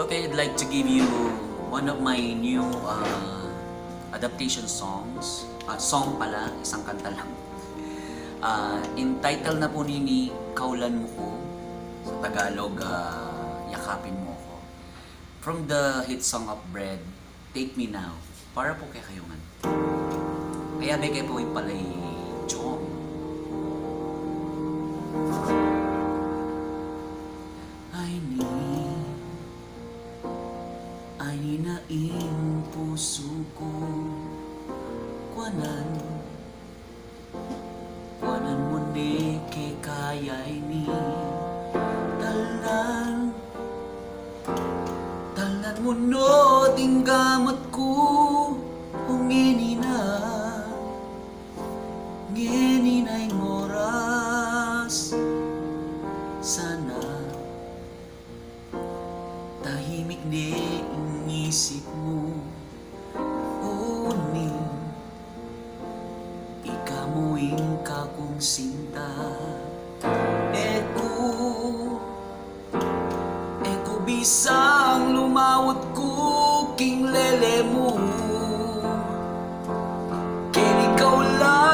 Okay, I'd like to give you one of my new adaptation songs. Song pala, isang kanta lang. Entitled na po ni Kaulan Mo Ko. Sa Tagalog, Yakapin Mo Ko. From the hit song of Bread, Take Me Now. Para po kay Kayungan. Kaya may kayo po ipalay Chong. Ay naing puso ko Kuanan mo ni kay kayay ni Talan mo no tinggamat ko ngeni na yung oras Sana tahimik ni ang isip mo Uning ikamuing ka kong sinta Eko bisang lumawat ko king lele mo Kini kaulan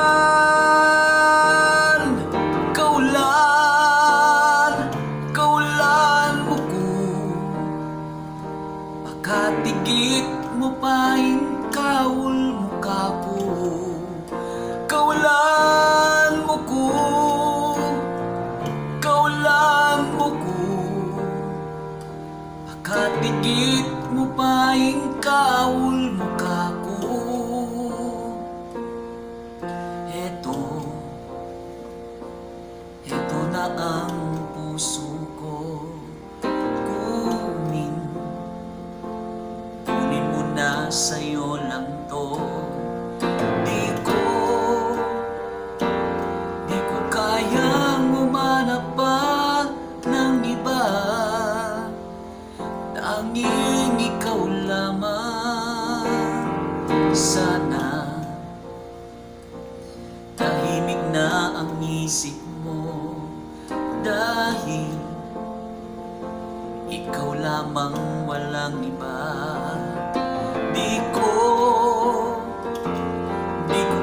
mo ko Pakatigit mo pa yung kaul mo kapo Kaulan mo ko Pakatigit mo pa yung kaul mo kapo Eto na ang puso ko Kunin mo na sa'yo lang to Di ko kayang umanap pa ng iba Tanging ikaw lamang Sana tahimik na ang isip mo Dahil ikaw lamang walang iba Di ko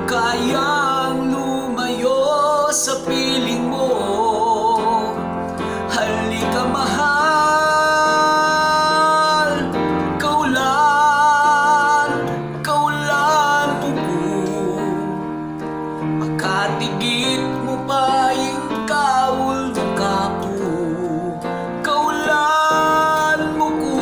kayang lumayo sa piling mo Halika mahal Kaulan mo ko Makatigit mo pa yung kaul mo kapo Kaulan mo ko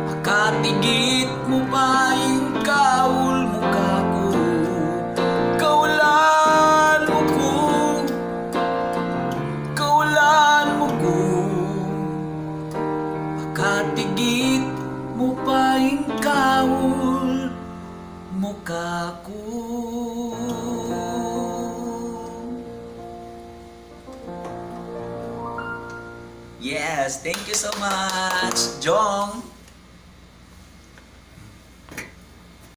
Makatigit mo pa yung kaul mo kapo Kaulan mo ko Makatigit mo pa yung kaul mo kapo Yes, thank you so much, Jong!